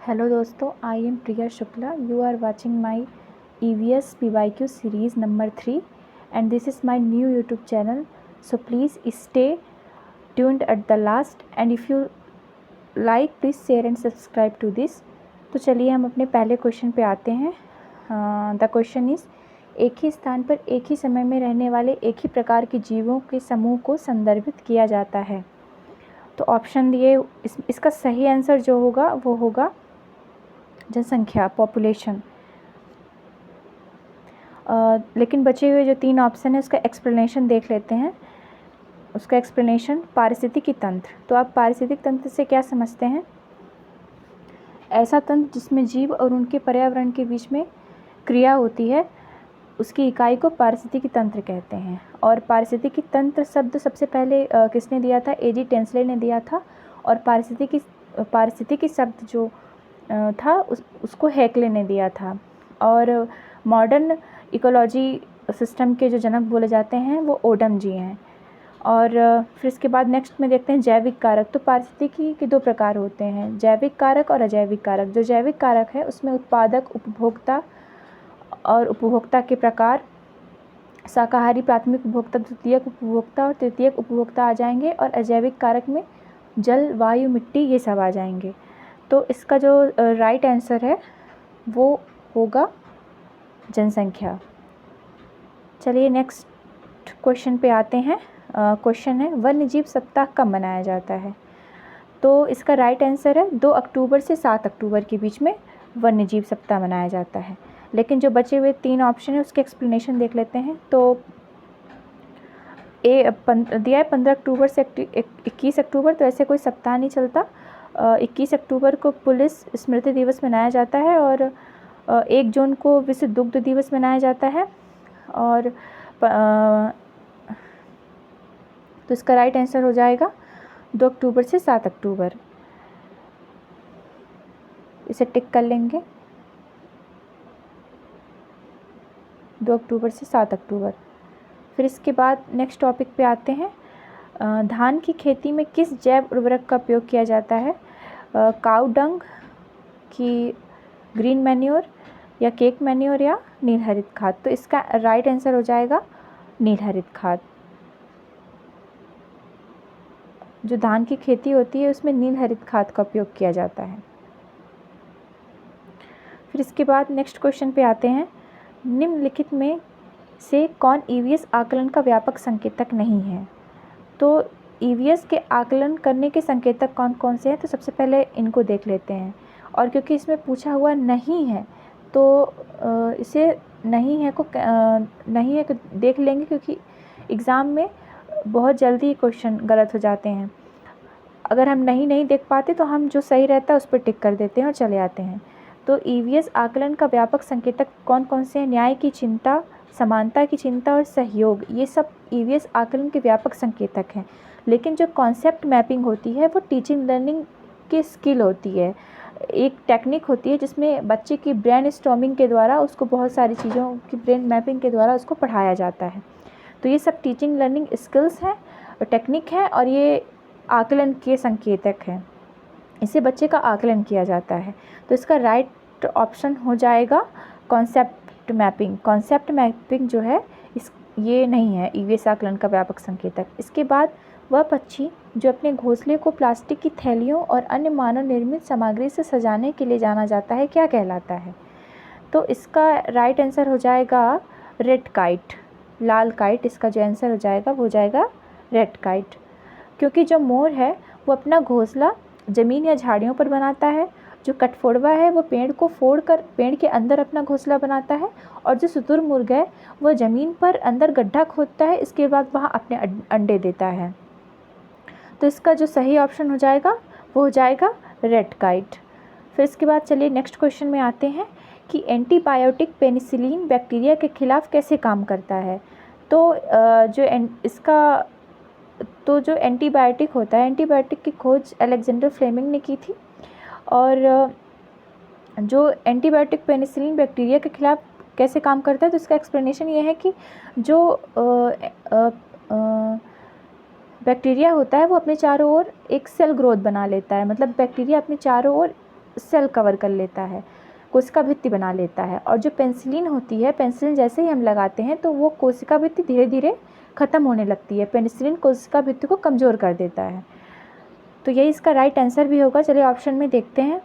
Hello दोस्तों, I am Priya Shukla. You are watching my EVS PYQ series number 3 and this is my new YouTube channel. So please stay tuned at the last and if you like please share and subscribe to this. तो चलिए हम अपने पहले question पे आते हैं. The question is एक ही स्थान पर एक ही समय में रहने वाले एक ही प्रकार के जीवों के समूह को संदर्भित किया जाता है. तो ऑप्शन दिए, इसका सही आंसर जो होगा वो होगा जनसंख्या, पॉपुलेशन. लेकिन बचे हुए जो 3 ऑप्शन है उसका एक्सप्लेनेशन देख लेते हैं. उसका एक्सप्लेनेशन पारिस्थितिकी तंत्र. तो आप पारिस्थितिक तंत्र से क्या समझते हैं? ऐसा तंत्र जिसमें जीव और उनके पर्यावरण के बीच में क्रिया होती है, उसकी इकाई को पारिस्थितिकी तंत्र कहते हैं. और पारिस्थितिकी तंत्र शब्द सबसे पहले किसने दिया था? A.G. टेंसले ने दिया था. और पारिस्थितिकी शब्द जो था उसको हेक्ले ने दिया था. और मॉडर्न इकोलॉजी सिस्टम के जो जनक बोले जाते हैं वो ओडम जी हैं. और फिर इसके बाद नेक्स्ट में देखते हैं जैविक कारक. तो पारिस्थितिकी के 2 प्रकार होते हैं, जैविक कारक और अजैविक कारक. जो जैविक कारक है उसमें उत्पादक, उपभोक्ता और उपभोक्ता के प्रकार, शाकाहारी, प्राथमिक उपभोक्ता, द्वितीयक उपभोक्ता और तृतीयक उपभोक्ता आ जाएंगे. और अजैविक कारक में जल, वायु, मिट्टी ये सब आ जाएंगे. तो इसका जो राइट आंसर है वो होगा जनसंख्या. चलिए नेक्स्ट क्वेश्चन पे आते हैं. क्वेश्चन है वन्य जीव सप्ताह कब मनाया जाता है? तो इसका राइट आंसर है 2 अक्टूबर से 7 अक्टूबर के बीच में वन्य जीव सप्ताह मनाया जाता है. लेकिन जो बचे हुए 3 ऑप्शन है उसके एक्सप्लेनेशन देख लेते हैं. तो दिया है 15 अक्टूबर से 21 अक्टूबर. तो ऐसे कोई सप्ताह नहीं चलता. 21 अक्टूबर को पुलिस स्मृति दिवस मनाया जाता है और 1 जून को विश्व दुग्ध दिवस मनाया जाता है. और तो इसका राइट आंसर हो जाएगा 2 अक्टूबर से 7 अक्टूबर. इसे टिक कर लेंगे, 2 अक्टूबर से 7 अक्टूबर. फिर इसके बाद नेक्स्ट टॉपिक पे आते हैं. धान की खेती में किस जैव उर्वरक का उपयोग किया जाता है? काऊ डंग की ग्रीन मैन्योर या केक मैन्योर या नीलहरित खाद. तो इसका राइट आंसर हो जाएगा नीलहरित खाद. जो धान की खेती होती है उसमें नीलहरित खाद का उपयोग किया जाता है. फिर इसके बाद नेक्स्ट क्वेश्चन पे आते हैं. निम्नलिखित में से कौन EVS आकलन का व्यापक संकेतक नहीं है? तो EVS के आकलन करने के संकेतक कौन कौन से हैं? तो सबसे पहले इनको देख लेते हैं. और क्योंकि इसमें पूछा हुआ नहीं है तो इसे नहीं है को देख लेंगे, क्योंकि एग्ज़ाम में बहुत जल्दी क्वेश्चन गलत हो जाते हैं. अगर हम नहीं देख पाते तो हम जो सही रहता है उस पर टिक कर देते हैं और चले आते हैं. तो EVS आकलन का व्यापक संकेतक कौन कौन से हैं? न्याय की चिंता, समानता की चिंता और सहयोग, ये सब EVS आकलन के व्यापक संकेतक हैं. लेकिन जो कॉन्सेप्ट मैपिंग होती है वो टीचिंग लर्निंग की स्किल होती है, एक टेक्निक होती है जिसमें बच्चे की ब्रेन स्टॉर्मिंग के द्वारा उसको बहुत सारी चीज़ों की ब्रेन मैपिंग के द्वारा उसको पढ़ाया जाता है. तो ये सब टीचिंग लर्निंग स्किल्स हैं, टेक्निक है और ये आकलन के संकेतक हैं. इससे बच्चे का आकलन किया जाता है. तो इसका राइट ऑप्शन हो जाएगा कॉन्सेप्ट मैपिंग. कॉन्सेप्ट मैपिंग जो है ये नहीं है EVS आकलन का व्यापक संकेतक. इसके बाद वह पक्षी जो अपने घोंसले को प्लास्टिक की थैलियों और अन्य मानव निर्मित सामग्री से सजाने के लिए जाना जाता है, क्या कहलाता है? तो इसका राइट आंसर हो जाएगा रेड काइट, लाल काइट. इसका जो आंसर हो जाएगा वो हो जाएगा रेड काइट. क्योंकि जो मोर है वो अपना घोंसला ज़मीन या झाड़ियों पर बनाता है, जो कठफोड़वा है वो पेड़ को फोड़कर पेड़ के अंदर अपना घोंसला बनाता है, और जो शुतुरमुर्ग है वो ज़मीन पर अंदर गड्ढा खोदता है, इसके बाद वहाँ अपने अंडे देता है. तो इसका जो सही ऑप्शन हो जाएगा वो हो जाएगा रेड काइट. फिर इसके बाद चलिए नेक्स्ट क्वेश्चन में आते हैं कि एंटीबायोटिक पेनिसिलिन बैक्टीरिया के खिलाफ कैसे काम करता है? तो जो एंटीबायोटिक होता है, एंटीबायोटिक की खोज अलेक्जेंडर फ्लेमिंग ने की थी. और जो एंटीबायोटिक पेनिसिलिन बैक्टीरिया के खिलाफ कैसे काम करता है, तो इसका एक्सप्लेनेशन ये है कि जो बैक्टीरिया होता है वो अपने चारों ओर एक सेल ग्रोथ बना लेता है. मतलब बैक्टीरिया अपने चारों ओर सेल कवर कर लेता है, कोशिका भित्ति बना लेता है। और जो पेनिसिलिन होती है, पेनिसिलिन जैसे ही हम लगाते हैं तो वो कोशिका भित्ति धीरे धीरे ख़त्म होने लगती है। पेनिसिलिन कोशिका भित्ति को कमज़ोर कर देता है। तो यही इसका राइट आंसर भी होगा। चलिए ऑप्शन में देखते हैं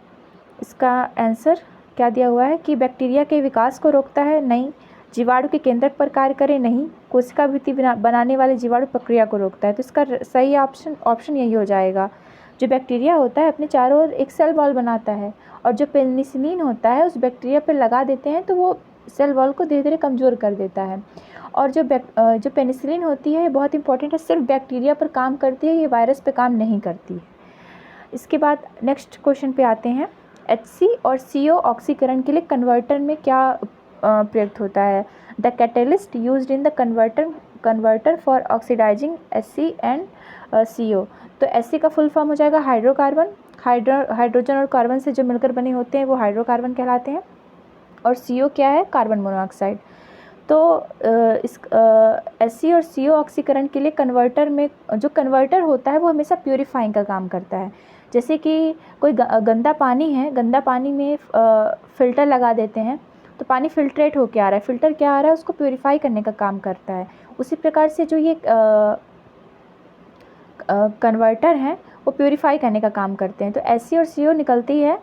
इसका आंसर क्या दिया हुआ है कि बैक्टीरिया के विकास को रोकता है, नहीं। जीवाणु के केंद्रक पर कार्य करे, नहीं। कोशिका भित्ति बनाने वाले जीवाणु प्रक्रिया को रोकता है। तो इसका सही ऑप्शन यही हो जाएगा। जो बैक्टीरिया होता है अपने चारों ओर एक सेल वॉल बनाता है, और जो पेनिसिलिन होता है उस बैक्टीरिया पर लगा देते हैं तो वो सेल वॉल को धीरे धीरे कमज़ोर कर देता है। और जो पेनिसिलिन होती है ये बहुत इंपॉर्टेंट है, सिर्फ बैक्टीरिया पर काम करती है, ये वायरस पे काम नहीं करती है। इसके बाद नेक्स्ट क्वेश्चन पे आते हैं। HC और CO ऑक्सीकरण के लिए कन्वर्टर में क्या प्रयुक्त होता है? The catalyst used in the converter for oxidising HC and CO। तो HC का फुल फॉर्म हो जाएगा हाइड्रोकार्बन। हाइड्रोजन और कार्बन से जो मिलकर बने होते हैं वो हाइड्रोकार्बन कहलाते हैं। और CO क्या है? Carbon monoxide. तो इस HC और CO ऑक्सीकरण के लिए कन्वर्टर में जो कन्वर्टर होता है वो हमेशा प्यूरीफाइंग का काम करता है। जैसे कि कोई गंदा पानी है, गंदा पानी में फ़िल्टर लगा देते हैं तो पानी फ़िल्ट्रेट होके आ रहा है। फ़िल्टर क्या आ रहा है? उसको प्यूरीफाई करने का काम करता है। उसी प्रकार से जो ये कन्वर्टर हैं वो प्यूरीफाई करने का काम करते हैं। तो HC और CO निकलती है।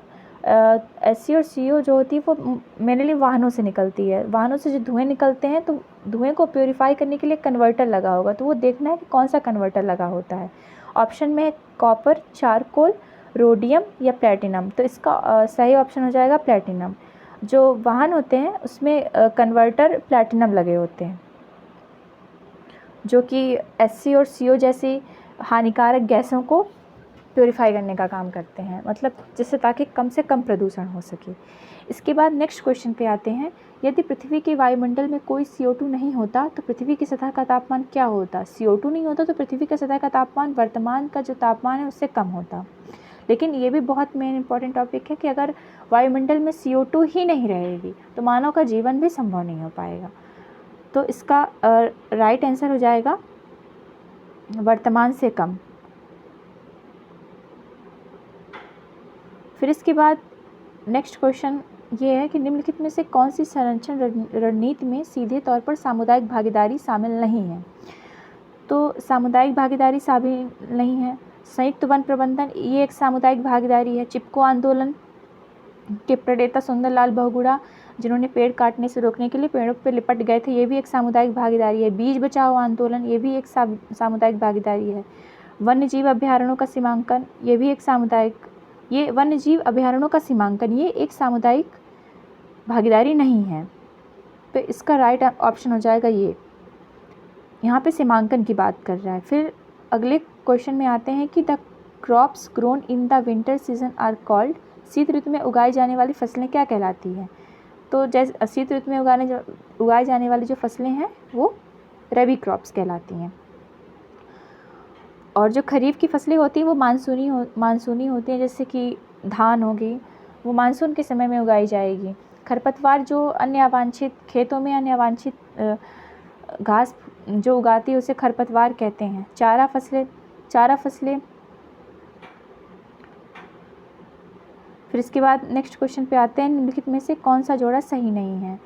HC और CO जो होती है वो मेनली वाहनों से निकलती है। वाहनों से जो धुएँ निकलते हैं तो धुएँ को प्यूरीफाई करने के लिए कन्वर्टर लगा होगा, तो वो देखना है कि कौन सा कन्वर्टर लगा होता है। ऑप्शन में है कॉपर, चारकोल, रोडियम या प्लैटिनम। तो इसका सही ऑप्शन हो जाएगा प्लैटिनम। जो वाहन होते हैं उसमें कन्वर्टर प्लैटिनम लगे होते हैं, जो कि HC और CO जैसी हानिकारक गैसों को प्योरीफाई करने का काम करते हैं, मतलब जिससे ताकि कम से कम प्रदूषण हो सके। इसके बाद नेक्स्ट क्वेश्चन पे आते हैं। यदि पृथ्वी के वायुमंडल में कोई CO2 नहीं होता तो पृथ्वी की सतह का तापमान क्या होता? CO2 नहीं होता तो पृथ्वी की सतह का तापमान वर्तमान का जो तापमान है उससे कम होता। लेकिन ये भी बहुत मेन इंपॉर्टेंट टॉपिक है कि अगर वायुमंडल में CO2 ही नहीं रहेगी तो मानव का जीवन भी संभव नहीं हो पाएगा। तो इसका राइट आंसर हो जाएगा वर्तमान से कम। फिर इसके बाद नेक्स्ट क्वेश्चन ये है कि निम्नलिखित में से कौन सी संरक्षण रणनीति में सीधे तौर पर सामुदायिक भागीदारी शामिल नहीं है? तो सामुदायिक भागीदारी शामिल नहीं है। संयुक्त वन प्रबंधन ये एक सामुदायिक भागीदारी है। चिपको आंदोलन के प्रणेता सुंदरलाल बहुगुणा, जिन्होंने पेड़ काटने से रोकने के लिए पेड़ों पर लिपट गए थे, ये भी एक सामुदायिक भागीदारी है। बीज बचाओ आंदोलन ये भी एक सामुदायिक भागीदारी है। वन्य जीव अभ्यारण्यों का सीमांकन ये भी एक वन्य जीव अभ्यारण्यों का सीमांकन ये एक सामुदायिक भागीदारी नहीं है। तो इसका राइट ऑप्शन हो जाएगा ये। यहाँ पे सीमांकन की बात कर रहा है। फिर अगले क्वेश्चन में आते हैं कि the crops grown in the winter season are called. शीत ऋतु में उगाई जाने वाली फसलें क्या कहलाती हैं? तो जैसे शीत ऋतु में उगाई जाने वाली जो फसलें हैं वो रबी क्रॉप्स कहलाती हैं। और जो खरीफ की फसलें होती हैं वो मानसूनी होती हैं, जैसे कि धान होगी, वो मानसून के समय में उगाई जाएगी। खरपतवार जो अन्य अवांछित खेतों में अन्य अवांछित घास जो उगाती है उसे खरपतवार कहते हैं। चारा फसलें। फिर इसके बाद नेक्स्ट क्वेश्चन पे आते हैं। निम्नलिखित में से कौन सा जोड़ा सही नहीं है?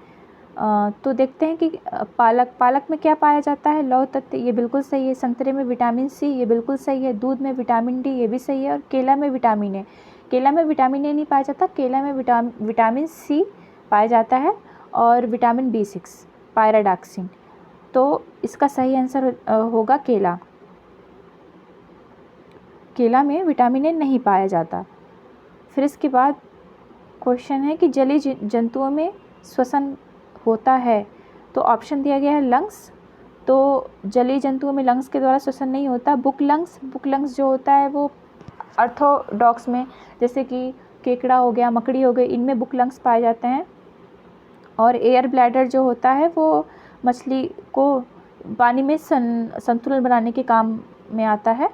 तो देखते हैं कि पालक में क्या पाया जाता है? लौह तत्व ये बिल्कुल सही है। संतरे में विटामिन C ये बिल्कुल सही है। दूध में विटामिन D ये भी सही है। और केला में विटामिन A नहीं पाया जाता। केला में विटामिन C पाया जाता है और विटामिन B6 पायराडॉक्सिन। तो इसका सही आंसर होगा केला में विटामिन A नहीं पाया जाता। फिर इसके बाद क्वेश्चन है कि जलीय जंतुओं में श्वसन होता है, तो ऑप्शन दिया गया है लंग्स। तो जलीय जंतुओं में लंग्स के द्वारा श्वसन नहीं होता। बुक लंग्स जो होता है वो आर्थ्रोडॉक्स में, जैसे कि केकड़ा हो गया, मकड़ी हो गई, इनमें बुक लंग्स पाए जाते हैं। और एयर ब्लैडर जो होता है वो मछली को पानी में संतुलन बनाने के काम में आता है।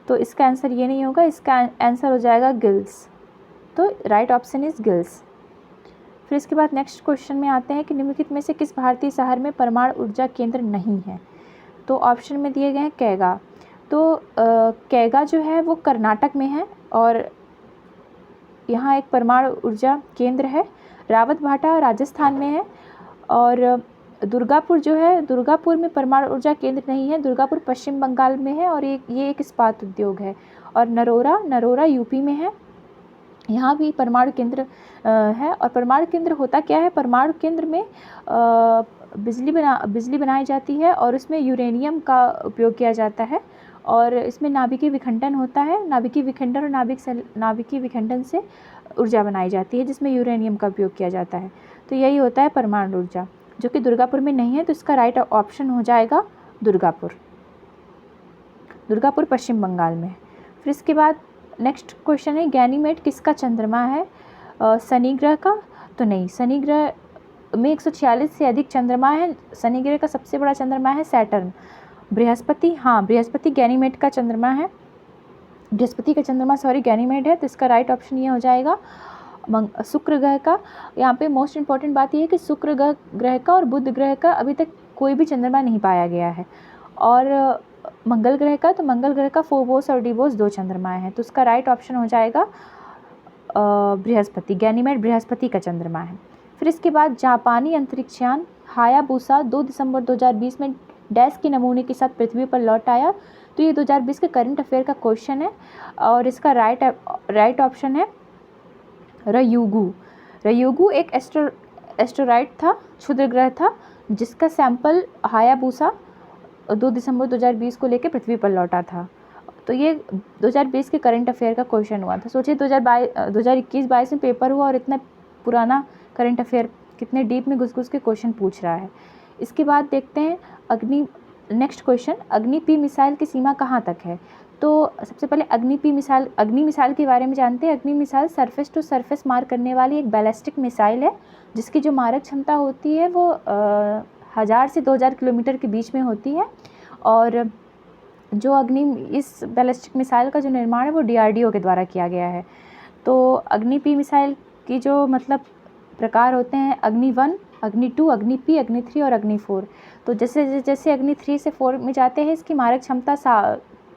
तो इसका आंसर ये नहीं होगा, इसका आंसर हो जाएगा गिल्स। तो राइट ऑप्शन इज़ गिल्स। फिर इसके बाद नेक्स्ट क्वेश्चन में आते हैं कि निम्नलिखित में से किस भारतीय शहर में परमाणु ऊर्जा केंद्र नहीं है? तो ऑप्शन में दिए गए हैं कैगा। तो कैगा जो है वो कर्नाटक में है। और यहाँ एक परमाणु ऊर्जा केंद्र है। रावतभाटा राजस्थान में है। और दुर्गापुर जो है, दुर्गापुर में परमाणु ऊर्जा केंद्र नहीं है, दुर्गापुर पश्चिम बंगाल में है और ये एक इस्पात उद्योग है। और नरोरा यूपी में है, यहाँ भी परमाणु केंद्र है। और परमाणु केंद्र होता क्या है, परमाणु केंद्र में बिजली बनाई जाती है और उसमें यूरेनियम का उपयोग किया जाता है और इसमें नाभिकीय विखंडन होता है। नाभिकीय विखंडन और नाभिकीय विखंडन से ऊर्जा बनाई जाती है जिसमें यूरेनियम का उपयोग किया जाता है। तो यही होता है परमाणु ऊर्जा, जो कि दुर्गापुर में नहीं है। तो इसका राइट ऑप्शन हो जाएगा दुर्गापुर पश्चिम बंगाल में। फिर इसके बाद नेक्स्ट क्वेश्चन है, गैनीमेड किसका चंद्रमा है? शनि ग्रह का? तो नहीं, शनि ग्रह में 146 से अधिक चंद्रमा है। शनि ग्रह का सबसे बड़ा चंद्रमा है सैटर्न। बृहस्पति, हाँ बृहस्पति गैनीमेड का चंद्रमा है, बृहस्पति का चंद्रमा गैनीमेड है। तो इसका राइट ऑप्शन ये हो जाएगा शुक्र ग्रह का। यहाँ पे मोस्ट इंपॉर्टेंट बात यह है कि शुक्र ग्रह का और बुध ग्रह का अभी तक कोई भी चंद्रमा नहीं पाया गया है। और मंगल ग्रह का, तो मंगल ग्रह का फोबोस और डिबोस 2 चंद्रमाएँ हैं। तो उसका राइट ऑप्शन हो जाएगा बृहस्पति। गैनीमेड बृहस्पति का चंद्रमा है। फिर इसके बाद जापानी अंतरिक्षयान हायाबुसा 2 दिसंबर 2020 में डैश के नमूने के साथ पृथ्वी पर लौट आया। तो ये 2020 के करंट अफेयर का क्वेश्चन है और इसका राइट ऑप्शन है रयुगु एक एस्टेरॉइड था, क्षुद्र ग्रह था, जिसका सैंपल हायाबुसा 2 दिसंबर 2020 को लेकर पृथ्वी पर लौटा था। तो ये 2020 के करंट अफेयर का क्वेश्चन हुआ था। सोचिए 2021-22 में पेपर हुआ और इतना पुराना करंट अफेयर कितने डीप में घुस के क्वेश्चन पूछ रहा है। इसके बाद देखते हैं नेक्स्ट क्वेश्चन, अग्नि पी मिसाइल की सीमा कहाँ तक है? तो सबसे पहले अग्नि मिसाइल के बारे में जानते हैं। अग्नि मिसाइल सरफेस टू सरफेस मार करने वाली एक बैलिस्टिक मिसाइल है जिसकी जो मारक क्षमता होती है वो 1000 से 2000 किलोमीटर के बीच में होती है। और जो इस बैलिस्टिक मिसाइल का जो निर्माण है वो DRDO के द्वारा किया गया है। तो अग्नि पी मिसाइल की जो प्रकार होते हैं, अग्नि 1, अग्नि 2, अग्नि पी, अग्नि 3 और अग्नि 4। तो जैसे अग्नि 3 से 4 में जाते हैं इसकी मारक क्षमता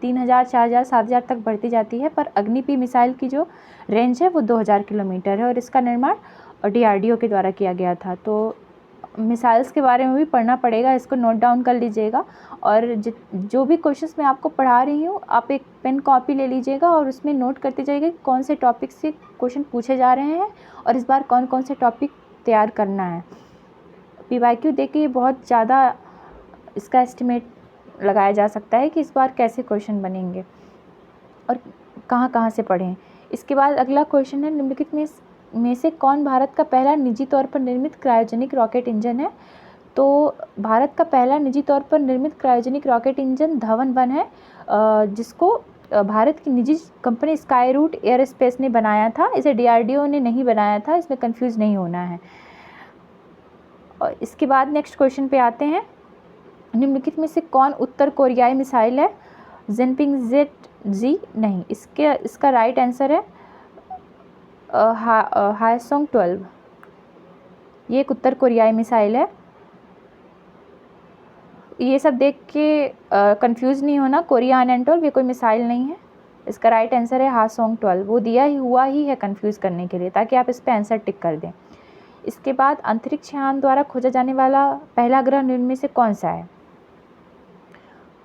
3000, 4000, 7000 तक बढ़ती जाती है। पर अग्नि पी मिसाइल की जो रेंज है वो 2000 किलोमीटर है और इसका निर्माण DRDO के द्वारा किया गया था। तो मिसाइल्स के बारे में भी पढ़ना पड़ेगा, इसको नोट डाउन कर लीजिएगा। और जो भी क्वेश्चंस मैं आपको पढ़ा रही हूँ आप एक पेन कॉपी ले लीजिएगा और उसमें नोट करते जाइएगा कि कौन से टॉपिक से क्वेश्चन पूछे जा रहे हैं और इस बार कौन कौन से टॉपिक तैयार करना है। PYQ देख के बहुत ज़्यादा इसका एस्टिमेट लगाया जा सकता है कि इस बार कैसे क्वेश्चन बनेंगे और कहाँ से पढ़ें। इसके बाद अगला क्वेश्चन है, निम्नलिखित में से कौन भारत का पहला निजी तौर पर निर्मित क्रायोजेनिक रॉकेट इंजन है? तो भारत का पहला निजी तौर पर निर्मित क्रायोजेनिक रॉकेट इंजन धवन 1 है, जिसको भारत की निजी company Skyroot Aerospace ने बनाया था। इसे DRDO ने नहीं बनाया था, इसमें कंफ्यूज नहीं होना है। और इसके बाद नेक्स्ट क्वेश्चन पे आते हैं, निम्नलिखित में से कौन उत्तर कोरियाई मिसाइल है? जिनपिंग ZG नहीं, इसका राइट आंसर है हायसोंग 12। ये एक उत्तर कोरियाई मिसाइल है। ये सब देख के कंफ्यूज नहीं होना, कोरिया अनएंटोल ये कोई मिसाइल नहीं है। इसका राइट आंसर है हासोंग 12। वो दिया हुआ ही है कंफ्यूज करने के लिए, ताकि आप इस पर आंसर टिक कर दें। इसके बाद अंतरिक्ष यान द्वारा खोजा जाने वाला पहला ग्रह निम्न में से कौन सा है?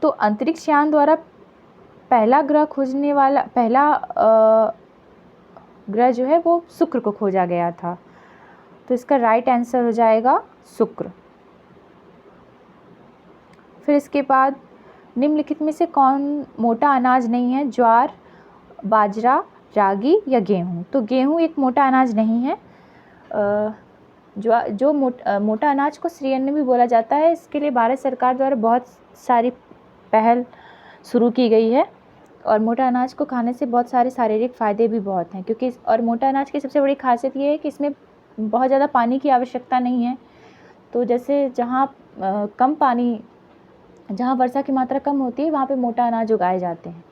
तो अंतरिक्ष यान द्वारा पहला ग्रह खोजने वाला पहला ग्रह जो है वो शुक्र को खोजा गया था। तो इसका राइट आंसर हो जाएगा शुक्र। फिर इसके बाद निम्नलिखित में से कौन मोटा अनाज नहीं है? ज्वार, बाजरा, रागी या गेहूँ? तो गेहूँ एक मोटा अनाज नहीं है। जो मोटा अनाज को श्रीअन्न भी बोला जाता है। इसके लिए भारत सरकार द्वारा बहुत सारी पहल शुरू की गई है और मोटा अनाज को खाने से बहुत सारे शारीरिक फ़ायदे भी बहुत हैं, क्योंकि और मोटा अनाज की सबसे बड़ी खासियत ये है कि इसमें बहुत ज़्यादा पानी की आवश्यकता नहीं है। तो जैसे जहाँ वर्षा की मात्रा कम होती है वहाँ पे मोटा अनाज उगाए जाते हैं।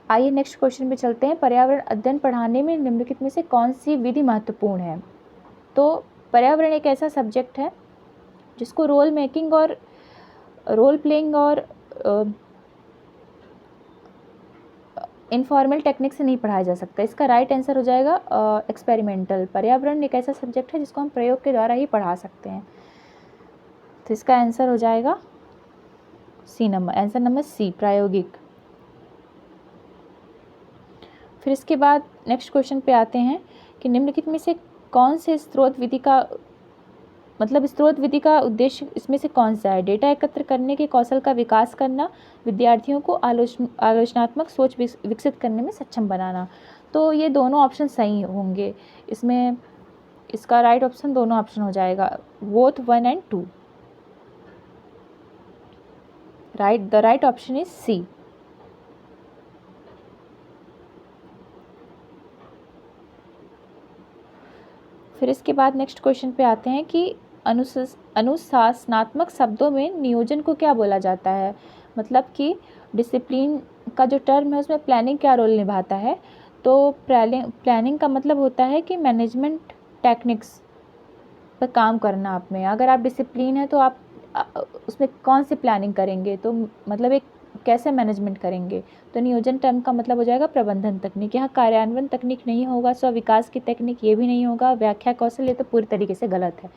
आइए नेक्स्ट क्वेश्चन पे चलते हैं। पर्यावरण अध्ययन पढ़ाने में निम्नलिखित में से कौन सी विधि महत्वपूर्ण है? तो पर्यावरण एक ऐसा सब्जेक्ट है जिसको रोल प्लेइंग और इनफॉर्मल टेक्निक से नहीं पढ़ाया जा सकता। इसका राइट आंसर हो जाएगा एक्सपेरिमेंटल। पर्यावरण एक ऐसा सब्जेक्ट है जिसको हम प्रयोग के द्वारा ही पढ़ा सकते हैं। तो इसका आंसर हो जाएगा C number, answer number C, प्रायोगिक। फिर इसके बाद नेक्स्ट क्वेश्चन पे आते हैं कि निम्नलिखित में से कौन से स्रोत विधि का स्रोत विधि का उद्देश्य इसमें से कौन सा है? डेटा एकत्र करने के कौशल का विकास करना, विद्यार्थियों को आलोचनात्मक सोच विकसित करने में सक्षम बनाना। तो ये दोनों ऑप्शन सही होंगे। इसमें इसका राइट ऑप्शन दोनों ऑप्शन हो जाएगा, both 1 and 2। The right option is C. फिर इसके बाद नेक्स्ट क्वेश्चन पे आते हैं कि अनुशासनात्मक शब्दों में नियोजन को क्या बोला जाता है? मतलब कि डिसिप्लिन का जो टर्म है उसमें प्लानिंग क्या रोल निभाता है? तो प्लानिंग का मतलब होता है कि मैनेजमेंट टेक्निक्स पर काम करना आप में। अगर आप डिसिप्लिन है तो आप उसमें कौन सी प्लानिंग करेंगे, तो मतलब एक कैसे मैनेजमेंट करेंगे। तो नियोजन टर्म का मतलब हो जाएगा प्रबंधन तकनीक। यहाँ कार्यान्वयन तकनीक नहीं होगा, स्व विकास की तकनीक ये भी नहीं होगा, व्याख्या कौशल ये तो पूरी तरीके से गलत है।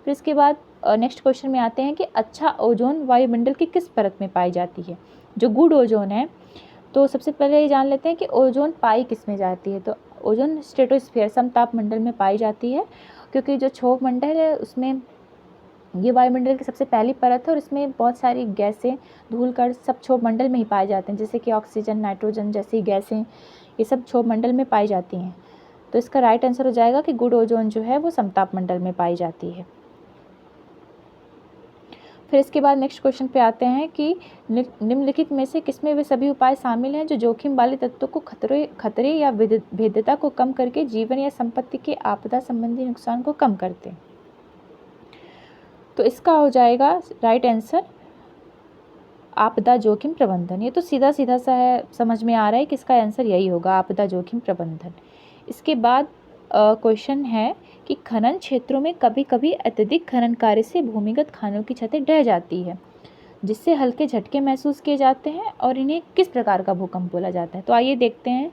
फिर इसके बाद नेक्स्ट क्वेश्चन में आते हैं कि अच्छा ओजोन वायुमंडल की किस परत में पाई जाती है? जो गुड ओजोन है, तो सबसे पहले ये जान लेते हैं कि ओजोन पाई किस में जाती है। तो ओजोन स्ट्रेटोस्फीयर समताप मंडल में पाई जाती है, क्योंकि जो क्षोभ मंडल है उसमें ये वायुमंडल की सबसे पहली परत है और इसमें बहुत सारी गैसें, धूल कण सब क्षोभ मंडल में ही पाए जाते हैं, जैसे कि ऑक्सीजन, नाइट्रोजन जैसी गैसें, ये सब क्षोभ मंडल में पाई जाती हैं। तो इसका राइट आंसर हो जाएगा कि गुड ओजोन जो है वो समताप मंडल में पाई जाती है। फिर इसके बाद नेक्स्ट क्वेश्चन पे आते हैं कि निम्नलिखित में से किसमें वे सभी उपाय शामिल हैं जो जोखिम वाले तत्वों को खतरे या भेद्यता को कम करके जीवन या संपत्ति के आपदा संबंधी नुकसान को कम करते हैं? तो इसका हो जाएगा राइट आंसर आपदा जोखिम प्रबंधन। ये तो सीधा सीधा सा है, समझ में आ रहा है कि इसका आंसर यही होगा, आपदा जोखिम प्रबंधन। इसके बाद क्वेश्चन है कि खनन क्षेत्रों में कभी कभी अत्यधिक खनन कार्य से भूमिगत खानों की छतें ढह जाती है, जिससे हल्के झटके महसूस किए जाते हैं, और इन्हें किस प्रकार का भूकंप बोला जाता है? तो आइए देखते हैं।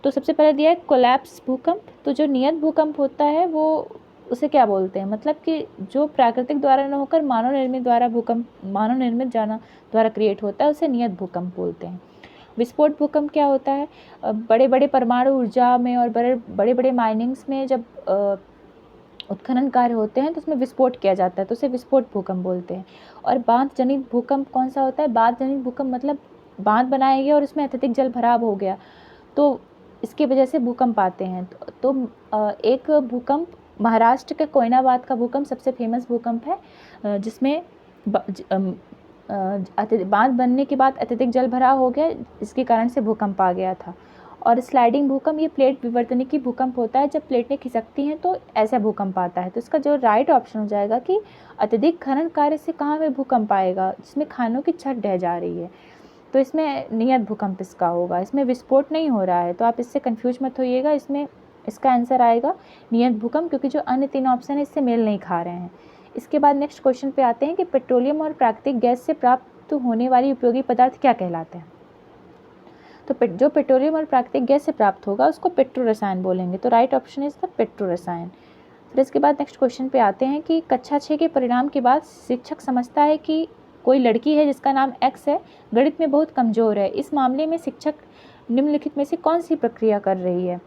तो सबसे पहले दिया है कोलैप्स भूकंप। तो जो नियत भूकंप होता है वो उसे क्या बोलते हैं? मतलब कि जो प्राकृतिक द्वारा न होकर मानव निर्मित द्वारा क्रिएट होता है उसे नियत भूकंप बोलते हैं। विस्फोट भूकंप क्या होता है? बड़े बड़े परमाणु ऊर्जा में और बड़े बड़े माइनिंग्स में जब उत्खनन कार्य होते हैं तो उसमें विस्फोट किया जाता है, तो उसे विस्फोट भूकंप बोलते हैं। और बांध जनित भूकंप कौन सा होता है? बांध जनित भूकंप मतलब बांध बनाया गया और उसमें अत्यधिक जल भराव हो गया, तो इसकी वजह से भूकंप आते हैं। तो एक भूकंप महाराष्ट्र के कोयनाबाद का भूकंप सबसे फेमस भूकंप है, जिसमें बांध बनने के बाद अत्यधिक जल भराव हो गया, इसके कारण से भूकंप आ गया था। और स्लाइडिंग भूकंप ये प्लेट विवर्तनिकी भूकंप होता है, जब प्लेटें खिसकती हैं तो ऐसा भूकंप आता है। तो इसका जो राइट ऑप्शन हो जाएगा कि अत्यधिक खनन कार्य से कहाँ में भूकंप आएगा, जिसमें खानों की छत ढह जा रही है, तो इसमें नियत भूकंप इसका होगा। इसमें विस्फोट नहीं हो रहा है, तो आप इससे कंफ्यूज मत होइएगा। इसमें इसका आंसर आएगा नियत भूकंप, क्योंकि जो अन्य 3 ऑप्शन है इससे मेल नहीं खा रहे हैं। इसके बाद नेक्स्ट क्वेश्चन पे आते हैं कि पेट्रोलियम और प्राकृतिक गैस से प्राप्त होने वाली उपयोगी पदार्थ क्या कहलाते हैं? तो जो पेट्रोलियम और प्राकृतिक गैस से प्राप्त होगा उसको पेट्रो रसायन बोलेंगे। तो right option is the petro रसायन। फिर इसके बाद नेक्स्ट क्वेश्चन पे आते हैं कि कक्षा 6 के परिणाम के बाद शिक्षक समझता है कि कोई लड़की है जिसका नाम एक्स है, गणित में बहुत कमज़ोर है। इस मामले में शिक्षक निम्नलिखित में से कौन सी प्रक्रिया कर रही है?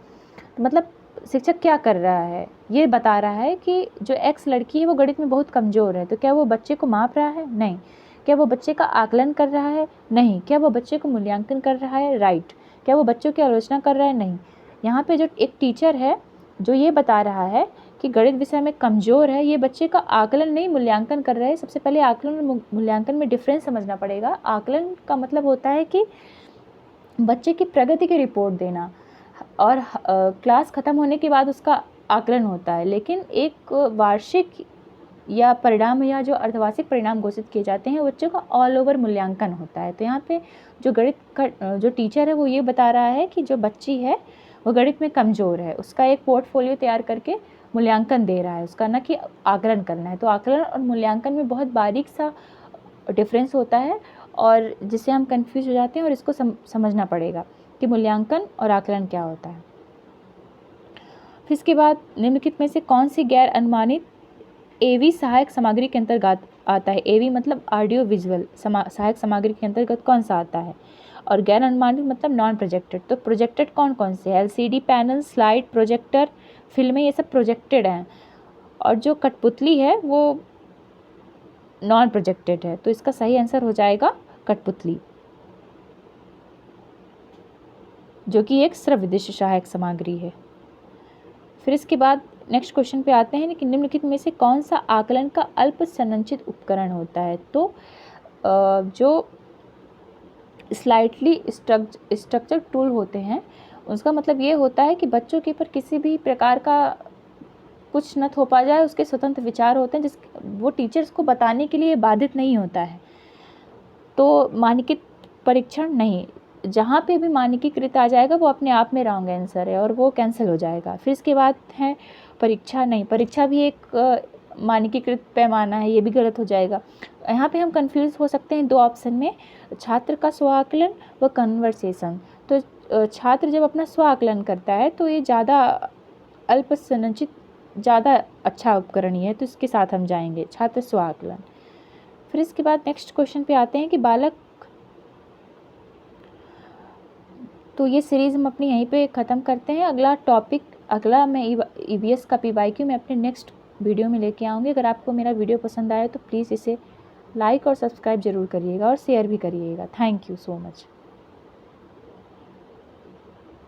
तो मतलब शिक्षक क्या कर रहा है, ये बता रहा है कि जो एक्स लड़की है वो गणित में बहुत कमज़ोर है, तो क्या वो बच्चे को माप रहा है? नहीं। क्या वो बच्चे का आकलन कर रहा है? नहीं। क्या वो बच्चे को मूल्यांकन कर रहा है? राइट। क्या वो बच्चों की आलोचना कर रहा है? नहीं। यहाँ पे जो एक टीचर है जो ये बता रहा है कि गणित विषय में कमज़ोर है, ये बच्चे का आकलन नहीं मूल्यांकन कर रहा है। सबसे पहले आकलन और मूल्यांकन में डिफरेंस समझना पड़ेगा। आकलन का मतलब होता है कि बच्चे की प्रगति की रिपोर्ट देना, और क्लास ख़त्म होने के बाद उसका आकलन होता है। लेकिन एक वार्षिक या परिणाम या जो अर्धवार्षिक परिणाम घोषित किए जाते हैं बच्चों का ऑल ओवर मूल्यांकन होता है। तो यहाँ पे जो गणित का जो टीचर है वो ये बता रहा है कि जो बच्ची है वो गणित में कमज़ोर है, उसका एक पोर्टफोलियो तैयार करके मूल्यांकन दे रहा है उसका, ना कि आकलन करना है। तो आकलन और मूल्यांकन में बहुत बारीक सा डिफरेंस होता है, और जिससे हम कंफ्यूज हो जाते हैं और इसको समझना पड़ेगा कि मूल्यांकन और आकलन क्या होता है। फिर इसके बाद निम्नलिखित में से कौन सी गैर अनुमानित एवी सहायक सामग्री के अंतर्गत आता है। एवी मतलब ऑडियो विजुअल सहायक सामग्री के अंतर्गत कौन सा आता है, और गैर अनुमानित मतलब नॉन प्रोजेक्टेड। तो प्रोजेक्टेड कौन कौन से है, एलसीडी पैनल, स्लाइड प्रोजेक्टर, फिल्में, ये सब प्रोजेक्टेड हैं। और जो कठपुतली है वो नॉन प्रोजेक्टेड है। तो इसका सही आंसर हो जाएगा कठपुतली, जो कि एक श्रव्यदृश्य सहायक सामग्री है। फिर इसके बाद नेक्स्ट क्वेश्चन पे आते हैं कि निम्नलिखित में से कौन सा आकलन का अल्प संरचित उपकरण होता है। तो जो स्लाइटली स्ट्रक्चर टूल होते हैं उसका मतलब ये होता है कि बच्चों के ऊपर किसी भी प्रकार का कुछ न थोपा जाए, उसके स्वतंत्र विचार होते हैं, जिस वो टीचर्स को बताने के लिए बाधित नहीं होता है। तो मानकीकृत परीक्षण नहीं, जहाँ पे भी मानकीकृत आ जाएगा वो अपने आप में रॉन्ग आंसर है और वो कैंसिल हो जाएगा। फिर इसके बाद है परीक्षा नहीं, परीक्षा भी एक मानकीकृत पैमाना है, ये भी गलत हो जाएगा। यहाँ पे हम कंफ्यूज हो सकते हैं दो ऑप्शन में, छात्र का स्व आकलन व कन्वर्सेशन। तो छात्र जब अपना स्व आकलन करता है तो ये ज़्यादा अल्प संरचित, ज़्यादा अच्छा उपकरण ही है, तो इसके साथ हम जाएंगे छात्र स्व आकलन। फिर इसके बाद नेक्स्ट क्वेश्चन पे आते हैं कि बालक, तो ये सीरीज़ हम अपनी यहीं पे ख़त्म करते हैं। अगला टॉपिक, अगला मैं ईवीएस का पीवाईक्यू मैं अपने नेक्स्ट वीडियो में लेके आऊँगी। अगर आपको मेरा वीडियो पसंद आए तो प्लीज़ इसे लाइक और सब्सक्राइब ज़रूर करिएगा और शेयर भी करिएगा। Thank you so much.